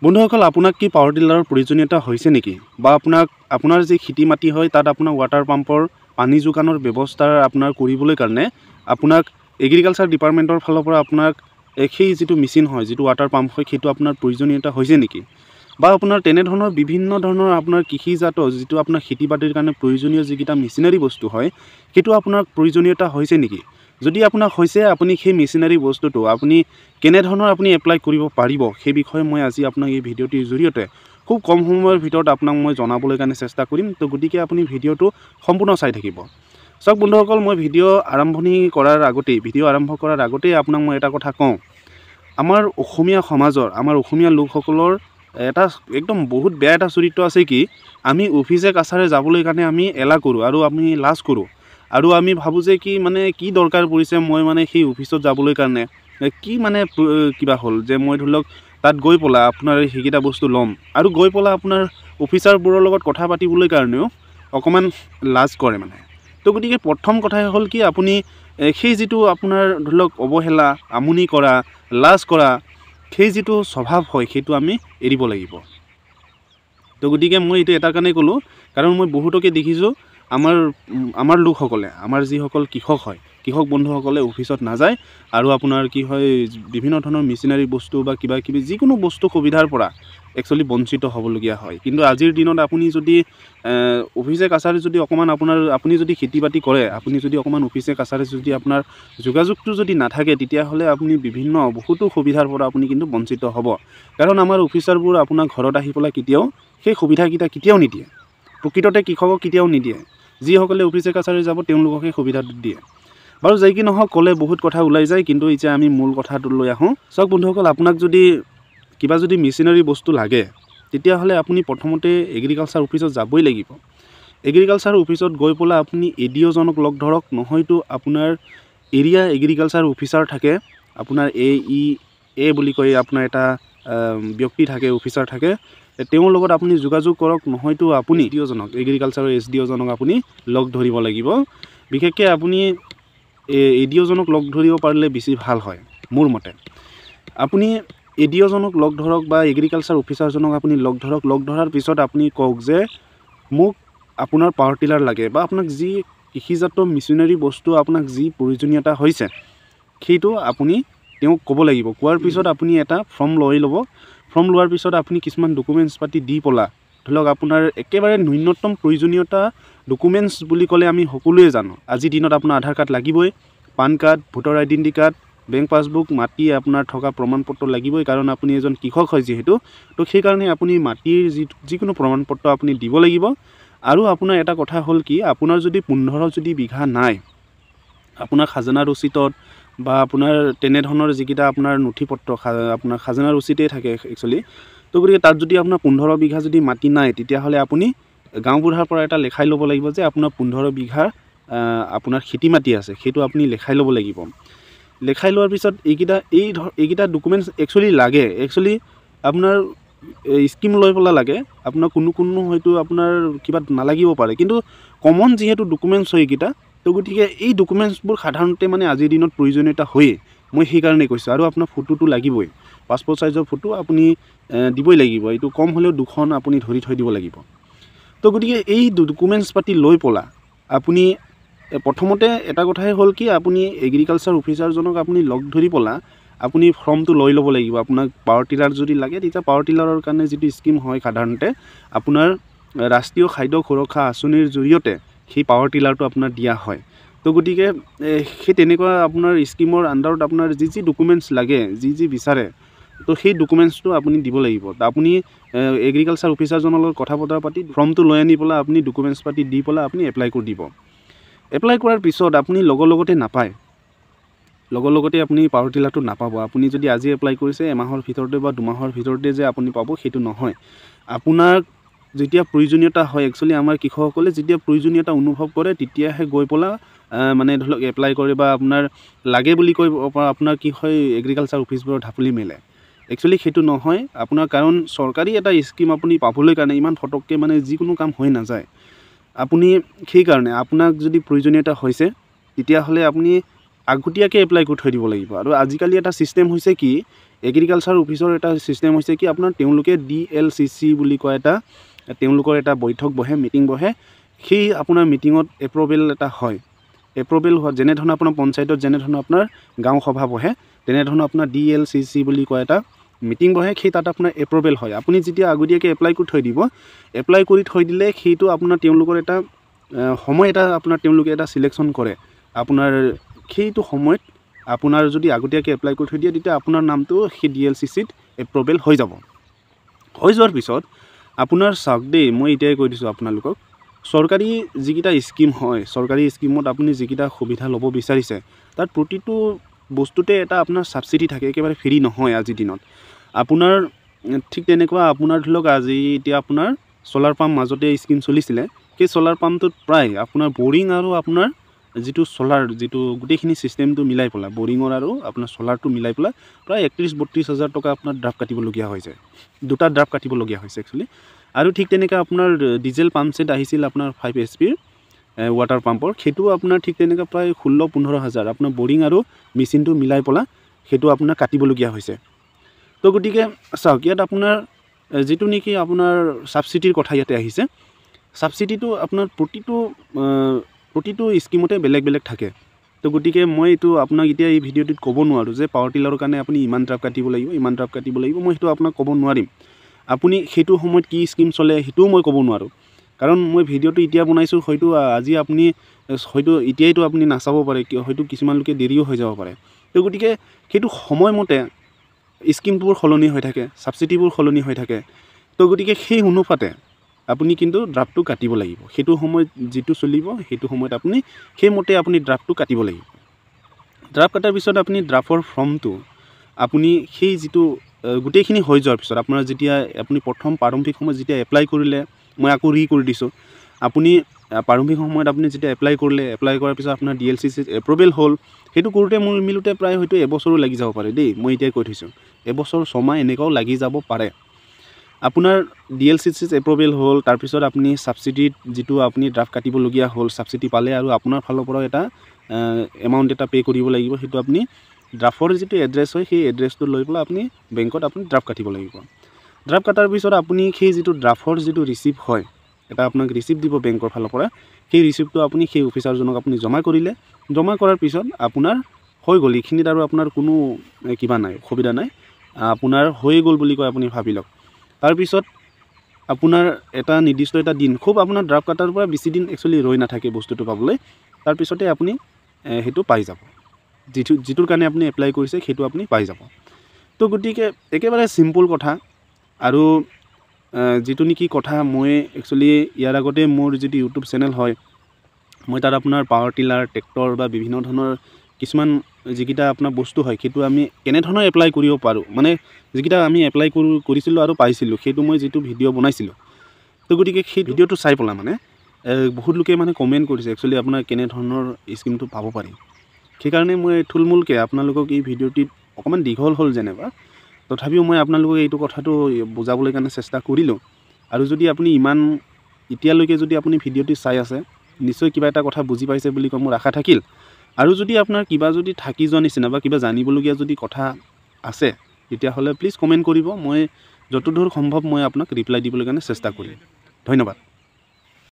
বন্ধুসকল, আপোনাক কি পাৱাৰ টিলাৰৰ প্ৰয়োজনীয়তা হৈছে নেকি? বা আপোনাৰ যি খেতি মাটি হয় তাত আপোনাৰ ৱাটাৰ পাম্পৰ পানী যোগানৰ ব্যৱস্থা আপোনাৰ কৰিবলৈ কাৰণে আপোনাক এগ্ৰিকালচাৰ ডিপাৰ্টমেণ্টৰ ফালৰ পৰা আপোনাক সেই যিটো মেচিন হয়, যিটো ৱাটাৰ পাম্প হয়, সেইটো আপোনাৰ প্ৰয়োজনীয়তা হৈছে নেকি? বা আপোনাৰ তেনেধৰণৰ বিভিন্ন ধৰণৰ আপোনাৰ কৃষিজাত যিটো আপোনাৰ খেতি বাতিৰ কাৰণে প্ৰয়োজনীয় যিকেইটা মেচিনাৰী বস্তু হয়, সেইটো আপোনাৰ প্ৰয়োজনীয়তা হৈছে নেকি? যদি আপোনাৰ হৈছে, আপুনি সেই মেচিনাৰী বস্তুটো আপুনি কেনেধৰণৰ আপুনি এপ্লাই কৰিব পাৰিব, সেই বিষয়ে মই আজি আপোনাক এই ভিডিঅ'টিৰ জৰিয়তে খুব কম সময়ৰ ভিতৰত আপোনাক মই জনাবলৈ কাৰণে চেষ্টা কৰিম। তো গতিকে আপুনি ভিডিঅ'টো সম্পূৰ্ণ চাই থাকিব। চাওক বন্ধুসকল, মই ভিডিঅ' আৰম্ভ কৰাৰ আগতেই আপোনাক মই এটা কথা কওঁ। আমাৰ অসমীয়া সমাজৰ, আমাৰ অসমীয়া লোকসকলৰ এটা একদম বহুত বেয়া এটা চৰিত্ৰ আছে কি, আমি অফিচে কাছাৰে যাবলৈ কাৰণে আমি এলাহ কৰোঁ আৰু আমি লাজ কৰোঁ। আৰু আমি ভাবোঁ যে কি দৰকাৰ পৰিছে মই সেই অফিচত যাবলৈ কাৰণে, কি কিবা হ'ল যে মই ধৰি লওক তাত গৈ পেলাই আপোনাৰ সেইকেইটা বস্তু ল'ম আৰু গৈ পেলাই আপোনাৰ অফিচাৰবোৰৰ লগত কথা পাতিবলৈ কাৰণেও অকণমান লাজ কৰে তো গতিকে প্ৰথম কথাই হ'ল কি, আপুনি সেই যিটো আপোনাৰ ধৰি লওক অৱহেলা, আমনি কৰা, লাজ কৰা, সেই যিটো স্বভাৱ হয় সেইটো আমি এৰিব লাগিব। তো গতিকে মই এইটো এটাৰ কাৰণেই ক'লোঁ, কাৰণ মই বহুতকে দেখিছোঁ আমাৰ লোকসকলে, আমাৰ যিসকল কৃষক হয়, কৃষক বন্ধুসকলে অফিচত নাযায় আৰু আপোনাৰ কি হয়, বিভিন্ন ধৰণৰ মেচিনাৰী বস্তু বা কিবা কিবি যিকোনো বস্তু সুবিধাৰ পৰা একচুৱেলি বঞ্চিত হ'বলগীয়া হয়। কিন্তু আজিৰ দিনত আপুনি যদি অফিচে কাছাৰী যদি অকণমান আপুনি যদি খেতি বাতি কৰে, আপুনি যদি অকণমান অফিচে কাছাৰী যদি আপোনাৰ যোগাযোগটো যদি নাথাকে, তেতিয়াহ'লে আপুনি বহুতো সুবিধাৰ পৰা আপুনি কিন্তু বঞ্চিত হ'ব। কাৰণ আমাৰ অফিচাৰবোৰ আপোনাৰ ঘৰত আহি পেলাই কেতিয়াও সেই সুবিধাকেইটা কেতিয়াও নিদিয়ে, প্ৰকৃততে কৃষকক কেতিয়াও নিদিয়ে। যিসকলে অফিচে কাছাৰী যাব তেওঁলোকক সেই সুবিধাটো দিয়ে। বাৰু যি কি নহওক, ক'লে বহুত কথা ওলাই যায়, কিন্তু এতিয়া আমি মূল কথাটো লৈ আহোঁ। চাওক বন্ধুসকল, আপোনাক যদি কিবা যদি মেচিনাৰী বস্তু লাগে, তেতিয়াহ'লে আপুনি প্ৰথমতে এগ্ৰিকালচাৰ অফিচত যাবই লাগিব। এগ্ৰিকালচাৰ অফিচত গৈ পেলাই আপুনি এডিঅ'জনক লগ ধৰক, নহয়তো আপোনাৰ এৰিয়া এগ্ৰিকালচাৰ অফিচাৰ থাকে, আপোনাৰ এ বুলি কয় আপোনাৰ এটা ব্যক্তি থাকে, অফিচাৰ থাকে, তেওঁৰ লগত আপুনি যোগাযোগ কৰক, নহয়তো আপুনি এগ্ৰিকালচাৰৰ SDOজনক আপুনি লগ ধৰিব লাগিব। বিশেষকৈ আপুনি এডিঅ'জনক লগ ধৰিব পাৰিলে বেছি ভাল হয় মোৰ মতে। আপুনি এডিঅ'জনক লগ ধৰক বা এগ্ৰিকালচাৰ অফিচাৰজনক আপুনি লগ ধৰক। লগ ধৰাৰ পিছত আপুনি কওক যে মোক আপোনাৰ পাৱাৰ টিলাৰ লাগে, বা আপোনাক যি কৃষিজাত মেচিনাৰী বস্তু আপোনাক যি প্ৰয়োজনীয়তা হৈছে সেইটো আপুনি তেওঁক ক'ব লাগিব। কোৱাৰ পিছত আপুনি এটা ফৰ্ম লৈ ল'ব। ফৰ্ম লোৱাৰ পিছত আপুনি কিছুমান ডকুমেণ্টছ পাতি দি পেলাই, ধৰি লওক আপোনাৰ একেবাৰে ন্যূনতম প্ৰয়োজনীয়তা ডকুমেণ্টছ বুলি ক'লে আমি সকলোৱে জানো, আজিৰ দিনত আপোনাৰ আধাৰ কাৰ্ড লাগিবই, PAN card, voter identity card, bank passbook, মাটি আপোনাৰ থকা প্ৰমাণপত্ৰ লাগিবই, কাৰণ আপুনি এজন কৃষক হয় যিহেতু। তো সেইকাৰণে আপুনি মাটিৰ যিকোনো প্ৰমাণপত্ৰ আপুনি দিব লাগিব। আৰু আপোনাৰ এটা কথা হ'ল কি, আপোনাৰ যদি 15 বিঘা নাই, আপোনাৰ খাজানা ৰচিদত বা আপোনাৰ তেনেধৰণৰ যিকেইটা আপোনাৰ নথি পত্ৰ আপোনাৰ খাজানা ৰচিদেই থাকে একচুৱেলি। তো গতিকে তাত যদি আপোনাৰ 15 বিঘা যদি মাটি নাই, তেতিয়াহ'লে আপুনি গাঁওবুঢ়াৰ পৰা এটা লেখাই ল'ব লাগিব যে আপোনাৰ 15 বিঘা আপোনাৰ খেতি মাটি আছে, সেইটো আপুনি লেখাই ল'ব লাগিব। লেখাই লোৱাৰ পিছত এইকেইটা ডকুমেণ্টছ একচুৱেলি লাগে। একচুৱেলি আপোনাৰ স্কিম লৈ পেলাই লাগে, আপোনাৰ কোনো হয়তো আপোনাৰ কিবা নালাগিব পাৰে, কিন্তু কমন যিহেতু ডকুমেণ্টছ হয় এইকেইটা, তো গতিকে এই ডকুমেণ্টছবোৰ সাধাৰণতে আজিৰ দিনত প্ৰয়োজনীয়তা হয়েই। মই সেইকাৰণে কৈছোঁ। আৰু আপোনাৰ ফটোটো লাগিবই, পাছপৰ্ট চাইজৰ ফটো আপুনি দিবই লাগিব। এইটো কম হ'লেও 2খন আপুনি ধৰি থৈ দিব লাগিব। তো গতিকে এই ডকুমেণ্টছ পাতি লৈ পেলাই আপুনি প্ৰথমতে এটা কথাই হ'ল কি, আপুনি এগ্ৰিকালচাৰ অফিচাৰজনক আপুনি লগ ধৰি পেলাই আপুনি ফৰ্মটো লৈ ল'ব লাগিব। আপোনাক পাৱাৰ টিলাৰ যদি লাগে, তেতিয়া পাৱাৰ টিলাৰৰ কাৰণে যিটো স্কিম হয় সাধাৰণতে আপোনাৰ ৰাষ্ট্ৰীয় খাদ্য সুৰক্ষা আঁচনিৰ জৰিয়তে সেই পাৱাৰ টিলাৰটো আপোনাৰ দিয়া হয়। তো গতিকে সেই তেনেকুৱা আপোনাৰ স্কিমৰ আণ্ডাৰত আপোনাৰ যি ডকুমেণ্টছ লাগে, যি বিচাৰে, তো সেই ডকুমেণ্টছটো আপুনি দিব লাগিব। আপুনি এগ্ৰিকালচাৰ অফিচাৰজনৰ লগত কথা বতৰা পাতি ফৰ্মটো লৈ আনি পেলাই আপুনি ডকুমেণ্টছ পাতি দি পেলাই আপুনি এপ্লাই কৰি দিব। এপ্লাই কৰাৰ পিছত আপুনি লগতে নাপায়, লগতে আপুনি পাৱাৰ টিলাৰটো নাপাব। আপুনি যদি আজি এপ্লাই কৰিছে, এমাহৰ ভিতৰতে বা 2 মাহৰ ভিতৰতে যে আপুনি পাব সেইটো নহয়। আপোনাৰ যেতিয়া প্ৰয়োজনীয়তা হয়, একচুৱেলি আমাৰ কৃষকসকলে যেতিয়া প্ৰয়োজনীয়তা অনুভৱ কৰে, তেতিয়াহে গৈ পেলাই ধৰি লওক এপ্লাই কৰে, বা আপোনাৰ লাগে বুলি কৈ আপোনাৰ কি হয়, এগ্ৰিকালচাৰ অফিচবোৰত ঢাপলি মেলে। একচুৱেলি সেইটো নহয় আপোনাৰ, কাৰণ চৰকাৰী এটা স্কিম আপুনি পাবলৈ কাৰণে ইমান ফটককৈ যিকোনো কাম হৈ নাযায়। আপুনি সেইকাৰণে আপোনাক যদি প্ৰয়োজনীয়তা হৈছে, তেতিয়াহ'লে আপুনি আগতীয়াকৈ এপ্লাই কৰি থৈ দিব লাগিব। আৰু আজিকালি এটা ছিষ্টেম হৈছে কি, এগ্ৰিকালচাৰ অফিচৰ এটা ছিষ্টেম হৈছে কি, আপোনাৰ তেওঁলোকে DLCC বুলি কয় এটা, তেওঁলোকৰ এটা বৈঠক বহে, মিটিং বহে। সেই আপোনাৰ মিটিঙত এপ্ৰুভেল এটা হয়। এপ্ৰুভেল হোৱা যেনেধৰণৰ আপোনাৰ পঞ্চায়তত যেনেধৰণৰ আপোনাৰ গাঁও সভা বহে, তেনেধৰণৰ আপোনাৰ DLCC বুলি কয় এটা মিটিং বহে। সেই তাত আপোনাৰ এপ্ৰুভেল হয়। আপুনি যেতিয়া আগতীয়াকৈ এপ্লাই কৰি থৈ দিব, এপ্লাই কৰি থৈ দিলে সেইটো আপোনাৰ তেওঁলোকৰ এটা সময় এটা আপোনাৰ তেওঁলোকে এটা চিলেকশ্যন কৰে। আপোনাৰ সেইটো সময়ত আপোনাৰ যদি আগতীয়াকৈ এপ্লাই কৰি থৈ দিয়ে, তেতিয়া আপোনাৰ নামটো সেই DLCCত এপ্ৰুভেল হৈ যাব। হৈ যোৱাৰ পিছত আপোনাৰ চাওক দেই, মই এতিয়াই কৈ দিছোঁ আপোনালোকক, চৰকাৰী যিকেইটা স্কিম হয়, চৰকাৰী স্কিমত আপুনি যিকেইটা সুবিধা ল'ব বিচাৰিছে, তাত প্ৰতিটো বস্তুতে এটা আপোনাৰ ছাবচিডি থাকে, একেবাৰে ফ্ৰী নহয় আজিৰ দিনত। আপোনাৰ ঠিক তেনেকুৱা আপোনাৰ ধৰি লওক আজি এতিয়া আপোনাৰ চ'লাৰ পাম্প মাজতে স্কিম চলিছিলে, সেই চ'লাৰ পাম্পটোত প্ৰায় আপোনাৰ বৰিং আৰু আপোনাৰ যিটো চ'লাৰ যিটো গোটেইখিনি ছিষ্টেমটো মিলাই পেলাই, বৰিঙৰ আৰু আপোনাৰ চ'লাৰটো মিলাই পেলাই প্ৰায় 31-32 হাজাৰ টকা আপোনাৰ ড্ৰাফ্ট কাটিবলগীয়া হৈছে, দুটা ড্ৰাফ্ট কাটিবলগীয়া হৈছে একচুৱেলি। আৰু ঠিক তেনেকৈ আপোনাৰ ডিজেল পাম্প ছেট আহিছিল আপোনাৰ 5 HP ৱাটাৰ পাম্পৰ, সেইটো আপোনাৰ ঠিক তেনেকৈ প্ৰায় 16-15 হাজাৰ আপোনাৰ বৰিং আৰু মেচিনটো মিলাই পেলাই সেইটো আপোনাৰ কাটিবলগীয়া হৈছে। তো গতিকে চাওক, ইয়াত আপোনাৰ যিটো নেকি আপোনাৰ ছাবচিডিৰ কথা ইয়াতে আহিছে, ছাবচিডিটো আপোনাৰ প্ৰতিটো স্কিমতে বেলেগ বেলেগ থাকে। তো গতিকে মই এইটো আপোনাক এতিয়া এই ভিডিঅ'টোত ক'ব নোৱাৰোঁ যে পাৱাৰ টিলাৰৰ কাৰণে আপুনি ইমান ড্ৰাফ্ট কাটিব লাগিব, ইমান ড্ৰাফ্ট কাটিব লাগিব, মই সেইটো আপোনাক ক'ব নোৱাৰিম। আপুনি সেইটো সময়ত কি স্কিম চলে সেইটোও মই ক'ব নোৱাৰোঁ, কাৰণ মই ভিডিঅ'টো এতিয়া বনাইছোঁ, হয়তো আজি আপুনি হয়তো এতিয়াইতো আপুনি নাচাব পাৰে, হয়তো কিছুমান লোকে দেৰিও হৈ যাব পাৰে। তো গতিকে সেইটো সময়মতে স্কিমবোৰ সলনি হৈ থাকে, ছাবচিডিবোৰ সলনি হৈ থাকে। তো গতিকে সেই অনুপাতে আপুনি কিন্তু ড্ৰাফ্টটো কাটিব লাগিব। সেইটো সময়ত যিটো চলিব সেইটো সময়ত আপুনি সেইমতে আপুনি ড্ৰাফ্টটো কাটিব লাগিব। ড্ৰাফ্ট কটাৰ পিছত আপুনি ড্ৰাফ্টৰ ফৰ্মটো আপুনি সেই যিটো গোটেইখিনি হৈ যোৱাৰ পিছত আপোনাৰ যেতিয়া আপুনি প্ৰথম প্ৰাৰম্ভিক সময়ত যেতিয়া এপ্লাই কৰিলে, মই আকৌ কৰি দিছোঁ, আপুনি প্ৰাৰম্ভিক সময়ত আপুনি যেতিয়া এপ্লাই কৰিলে, এপ্লাই কৰাৰ পিছত আপোনাৰ DLCC এপ্ৰুভেল হ'ল, সেইটো কৰোঁতে মোৰ মিলোতে প্ৰায় হয়তো এবছৰো লাগি যাব পাৰে দেই, মই এতিয়াই কৈ থৈছোঁ, এবছৰ 6 মাহ এনেকুৱাও লাগি যাব পাৰে। আপোনাৰ DLCC এপ্ৰুভেল হ'ল, তাৰপিছত আপুনি ছাবচিডিত যিটো আপুনি ড্ৰাফ্ট কাটিবলগীয়া হ'ল, ছাবচিডি পালে আৰু আপোনাৰ ফালৰ পৰাও এটা এমাউণ্ট এটা পে' কৰিব লাগিব। সেইটো আপুনি ড্ৰাফ্টৰ যিটো এড্ৰেছ হয়, সেই এড্ৰেছটো লৈ পেলাই আপুনি বেংকত আপুনি ড্ৰাফ্ট কাটিব লাগিব। ড্ৰাফ্ট কটাৰ পিছত আপুনি সেই যিটো ড্ৰাফ্টৰ যিটো ৰিচিপ্ট হয়, এটা আপোনাক ৰিচিপ্ট দিব বেংকৰ ফালৰ পৰা, সেই ৰিচিপ্টটো আপুনি সেই অফিচাৰজনক আপুনি জমা কৰিলে, জমা কৰাৰ পিছত আপোনাৰ হৈ গ'ল। এইখিনিত আৰু আপোনাৰ কোনো কিবা নাই, অসুবিধা নাই, আপোনাৰ হৈ গ'ল বুলি কয় আপুনি ভাবি লওক। তাৰপিছত আপোনাৰ এটা নিৰ্দিষ্ট এটা দিন, খুব আপোনাৰ ড্ৰাফ্ট কাটাৰ পৰা বেছি দিন একচুৱেলি ৰৈ নাথাকে বস্তুটো পাবলৈ, তাৰপিছতে আপুনি সেইটো পাই যাব, যিটোৰ কাৰণে আপুনি এপ্লাই কৰিছে সেইটো আপুনি পাই যাব। তো গতিকে একেবাৰে চিম্পুল কথা। আৰু যিটো নেকি কথা, মই একচুৱেলি ইয়াৰ আগতে মোৰ যিটো ইউটিউব চেনেল হয়, মই তাত আপোনাৰ পাৱাৰ টিলাৰ, ট্ৰেক্টৰ বা বিভিন্ন ধৰণৰ কিছুমান যিকেইটা আপোনাৰ বস্তু হয়, সেইটো আমি কেনেধৰণৰ এপ্লাই কৰিব পাৰোঁ, মানে যিকেইটা আমি এপ্লাই কৰিছিলোঁ আৰু পাইছিলোঁ, সেইটো মই যিটো ভিডিঅ' বনাইছিলোঁ। তো গতিকে সেই ভিডিঅ'টো চাই পেলাই মানে বহুত লোকে মানে কমেণ্ট কৰিছে একচুৱেলি আপোনাৰ কেনেধৰণৰ স্কিমটো পাব পাৰি। সেইকাৰণে মই থুলমূলকৈ আপোনালোকক এই ভিডিঅ'টিত অকণমান দীঘল হ'ল যেনিবা, তথাপিও মই আপোনালোকক এইটো কথাটো বুজাবলৈ কাৰণে চেষ্টা কৰিলোঁ। আৰু যদি আপুনি ইমান এতিয়ালৈকে যদি আপুনি ভিডিঅ'টি চাই আছে, নিশ্চয় কিবা এটা কথা বুজি পাইছে বুলি মোৰ আশা থাকিল। আৰু যদি আপোনাৰ কিবা যদি থাকি যোৱা নিচিনা বা কিবা জানিবলগীয়া যদি কথা আছে, তেতিয়াহ'লে প্লিজ কমেণ্ট কৰিব, মই যতদূৰ সম্ভৱ মই আপোনাক ৰিপ্লাই দিবলৈ কাৰণে চেষ্টা কৰিম। ধন্যবাদ।